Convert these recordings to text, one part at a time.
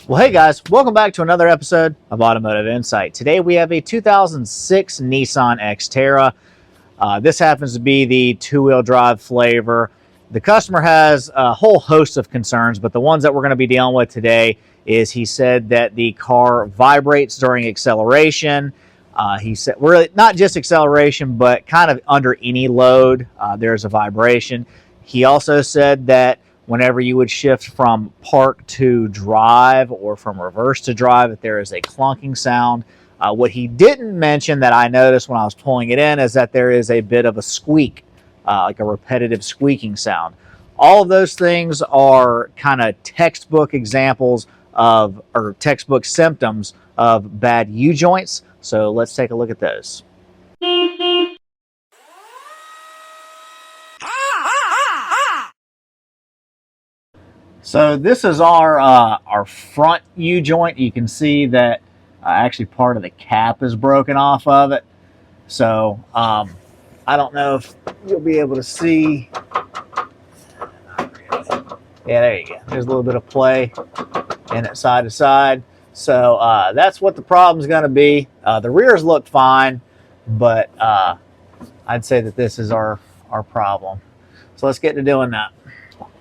Well, hey guys, welcome back to another episode of Automotive Insight. Today we have a 2006 Nissan Xterra. This happens to be the two-wheel drive flavor. The customer has a whole host of concerns, but the ones that we're going to be dealing with today is he said that the car vibrates during acceleration. He said, really not just acceleration, but kind of under any load, there's a vibration. He also said that whenever you would shift from park to drive or from reverse to drive, that there is a clunking sound. What he didn't mention that I noticed when I was pulling it in is that there is a bit of a squeak, like a repetitive squeaking sound. All of those things are kind of textbook examples of, or textbook symptoms of bad U-joints. So let's take a look at those. So this is our front U-joint. You can see that actually part of the cap is broken off of it. So I don't know if you'll be able to see. Yeah, there you go. There's a little bit of play in it side to side. So that's what the problem's going to be. The rears look fine, but I'd say that this is our problem. So let's get to doing that.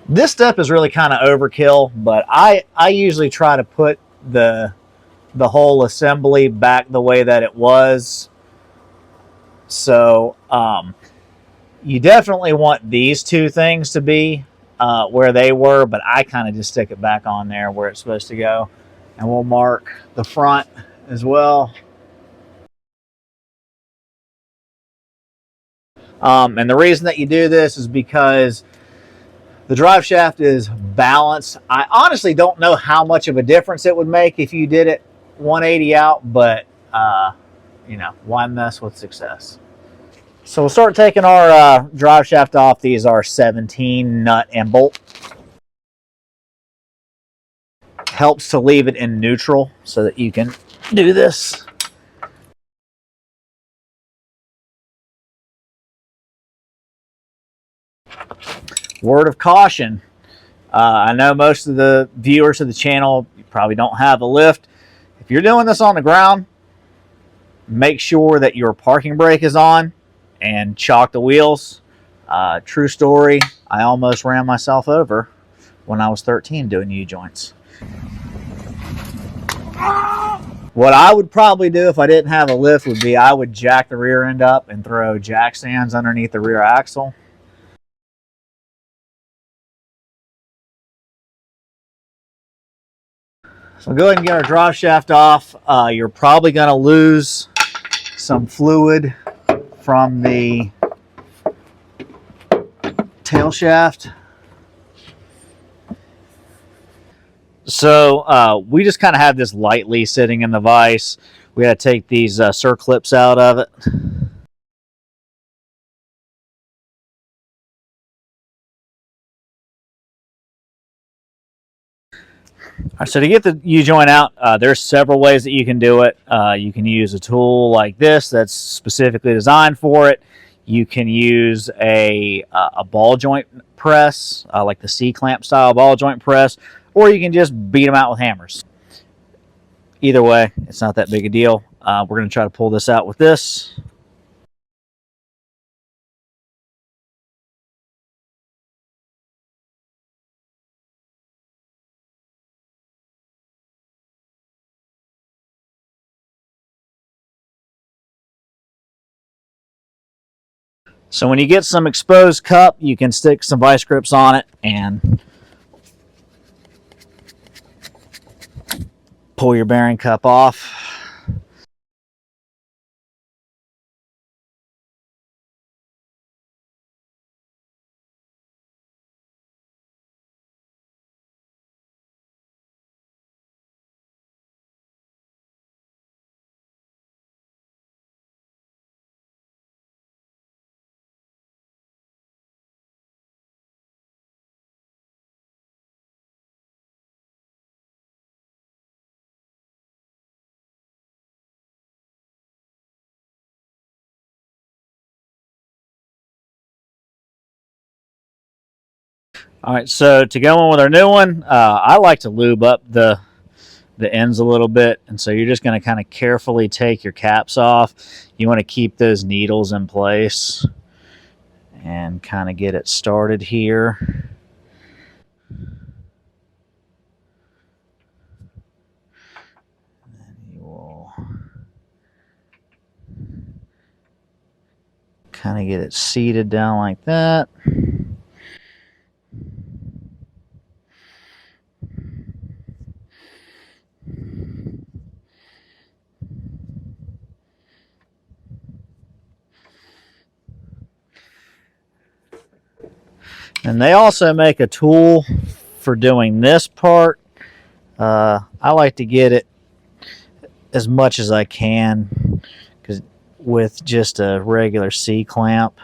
This step is really kind of overkill, but I usually try to put the whole assembly back the way that it was. So you definitely want these two things to be where they were, but I kind of just stick it back on there where it's supposed to go. And we'll mark the front as well. And the reason that you do this is because the drive shaft is balanced. I honestly don't know how much of a difference it would make if you did it 180 out, but you know, why mess with success? So we'll start taking our drive shaft off. These are 17 nut and bolt. Helps to leave it in neutral so that you can do this. Word of caution. I know most of the viewers of the channel probably don't have a lift. If you're doing this on the ground, make sure that your parking brake is on and chock the wheels. True story, I almost ran myself over when I was 13 doing U-joints. What I would probably do if I didn't have a lift would be I would jack the rear end up and throw jack stands underneath the rear axle. So go ahead and get our drive shaft off. You're probably going to lose some fluid from the tail shaft. So we just kind of have this lightly sitting in the vise. We got to take these circlips out of it. All right, so to get the U-joint out, there's several ways that you can do it. You can use a tool like this that's specifically designed for it. You can use a ball joint press, like the C-clamp style ball joint press, or you can just beat them out with hammers. Either way, it's not that big a deal. We're going to try to pull this out with this. So when you get some exposed cup, you can stick some vice grips on it and pull your bearing cup off. All right, so to go in with our new one, I like to lube up the the ends a little bit, and so you're just going to kind of carefully take your caps off. You want to keep those needles in place and kind of get it started here. And you will kind of get it seated down like that. And they also make a tool for doing this part. I like to get it as much as I can, because with just a regular C-clamp,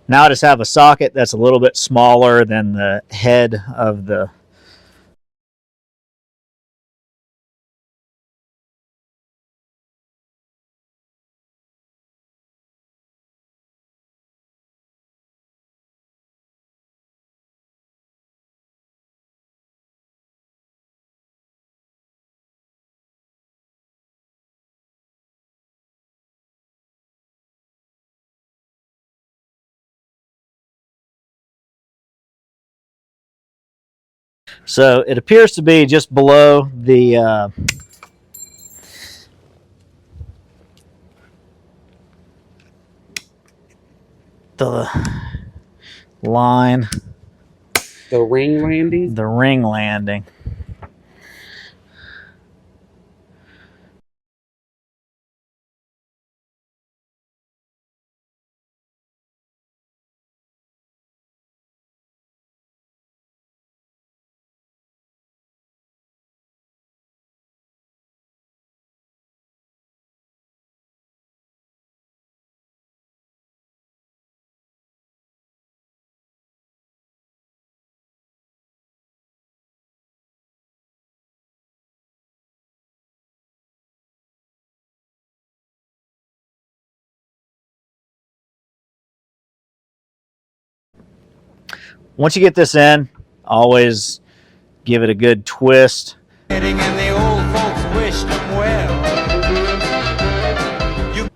now I just have a socket that's a little bit smaller than the head of the so it appears to be just below the line, the ring landing. the ring landing. Once you get this in, always give it a good twist.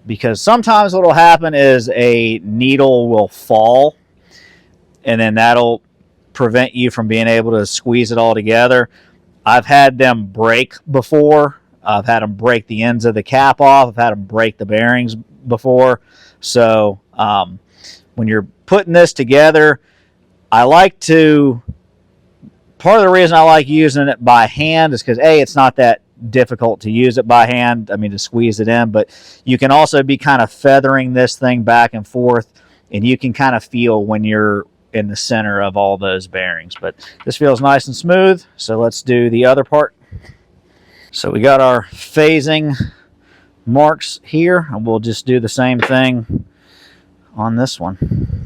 Because sometimes what will happen is a needle will fall, and then that'll prevent you from being able to squeeze it all together. I've had them break before. I've had them break the ends of the cap off. I've had them break the bearings before. So when you're putting this together, I like to, part of the reason I like using it by hand is because A, it's not that difficult to use it by hand, I mean to squeeze it in, but you can also be kind of feathering this thing back and forth, and you can kind of feel when you're in the center of all those bearings. But this feels nice and smooth, so let's do the other part. So we got our phasing marks here, and we'll just do the same thing on this one.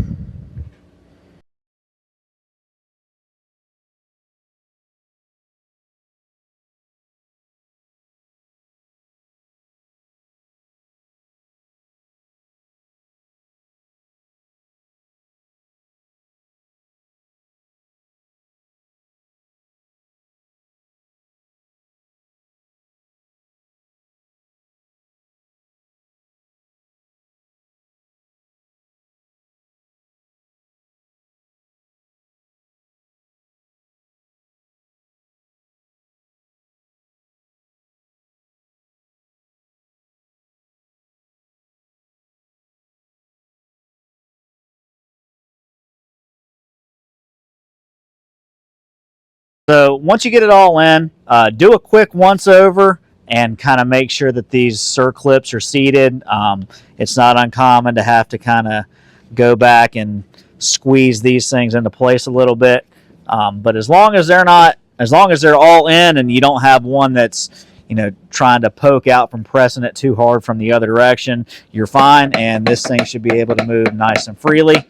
So once you get it all in, do a quick once over and kind of make sure that these circlips are seated. It's not uncommon to have to kind of go back and squeeze these things into place a little bit. But as long as they're all in and you don't have one that's, you know, trying to poke out from pressing it too hard from the other direction, you're fine, and this thing should be able to move nice and freely.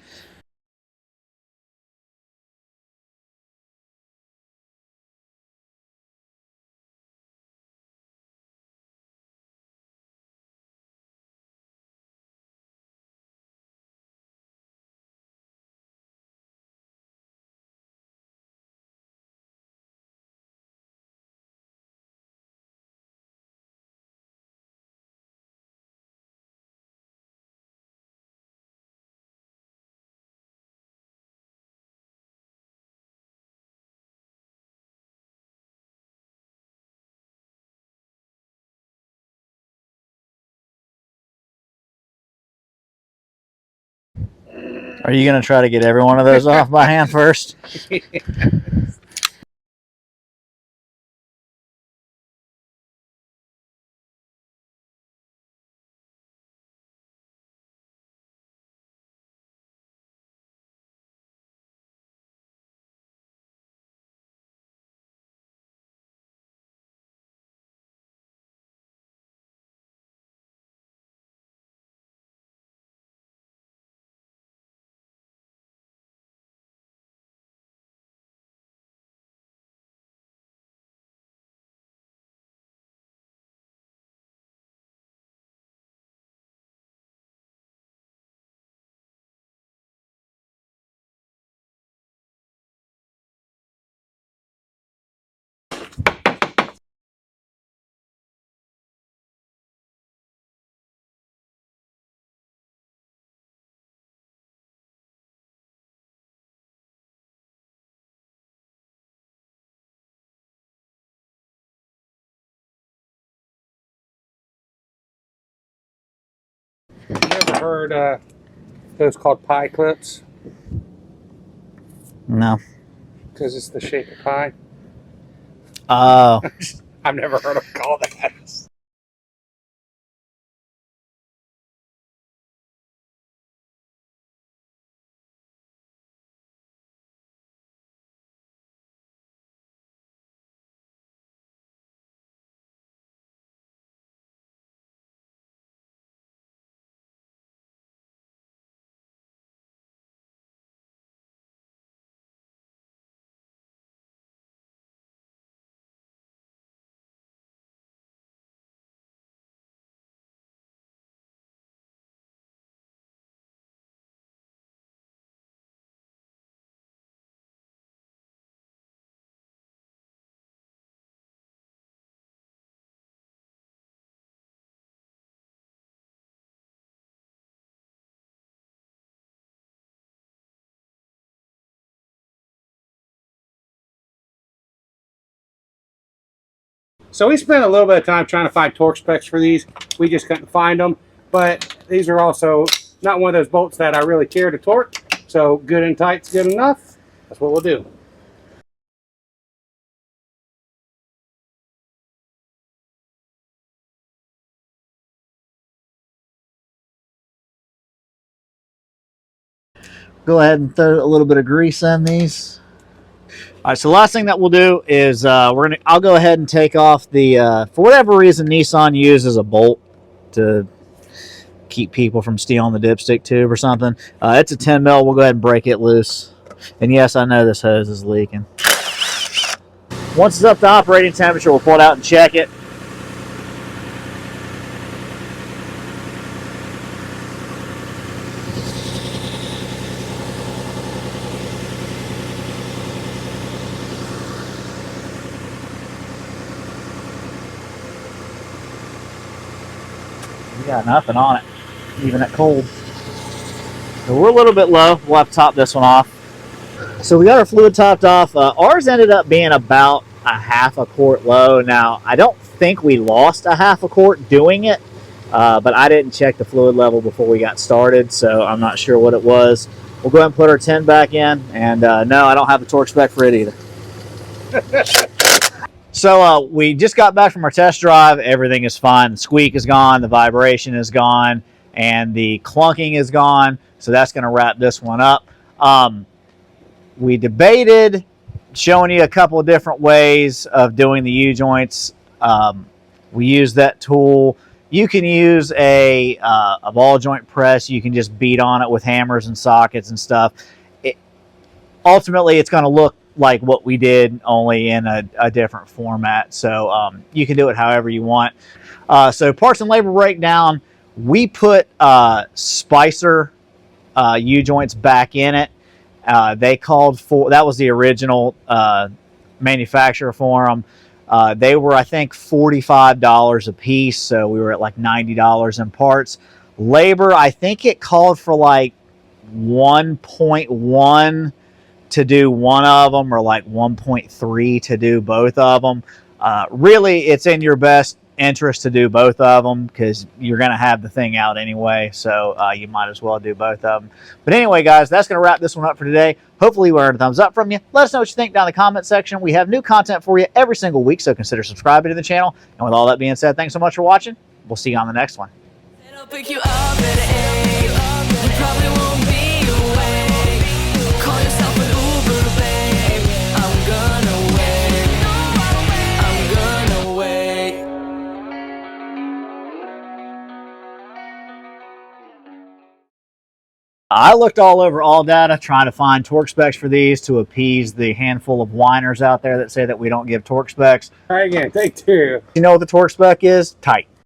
Are you going to try to get every one of those off by hand first? You ever heard those called pie clips? No. Because it's the shape of pie. Oh. I've never heard them call that. So we spent a little bit of time trying to find torque specs for these. We just couldn't find them. But these are also not one of those bolts that I really care to torque. So good and tight's good enough. That's what we'll do. Go ahead and throw a little bit of grease on these. All right, so the last thing that we'll do is I'll go ahead and take off the, for whatever reason, Nissan uses a bolt to keep people from stealing the dipstick tube or something. It's a 10 mil. We'll go ahead and break it loose. And yes, I know this hose is leaking. Once it's up to operating temperature, we'll pull it out and check it. We got nothing on it, even at cold. So we're a little bit low. We'll have to top this one off. So we got our fluid topped off. Ours ended up being about a half a quart low. Now, I don't think we lost a half a quart doing it, but I didn't check the fluid level before we got started, so I'm not sure what it was. We'll go ahead and put our 10 back in, and no, I don't have the torque spec for it either. So we just got back from our test drive. Everything is fine. The squeak is gone, the vibration is gone, and the clunking is gone. So that's going to wrap this one up. We debated showing you a couple of different ways of doing the U-joints. We used that tool. You can use a ball joint press. You can just beat on it with hammers and sockets and stuff. Ultimately, it's going to look like what we did, only in a different format. So you can do it however you want. So parts and labor breakdown, we put Spicer U-joints back in it. They called for, that was the original manufacturer for them. They were, I think, $45 a piece, so we were at like $90 in parts. Labor, I think it called for like 1.1 to do one of them, or like 1.3 to do both of them. Really, it's in your best interest to do both of them because you're going to have the thing out anyway, so you might as well do both of them. But anyway, guys, that's going to wrap this one up for today. Hopefully, we earned a thumbs up from you. Let us know what you think down in the comment section. We have new content for you every single week, so consider subscribing to the channel. And with all that being said, thanks so much for watching. We'll see you on the next one. I'll pick you up at 8. I looked all over all data trying to find torque specs for these to appease the handful of whiners out there that say that we don't give torque specs. Try again. Take two. You know what the torque spec is? Tight.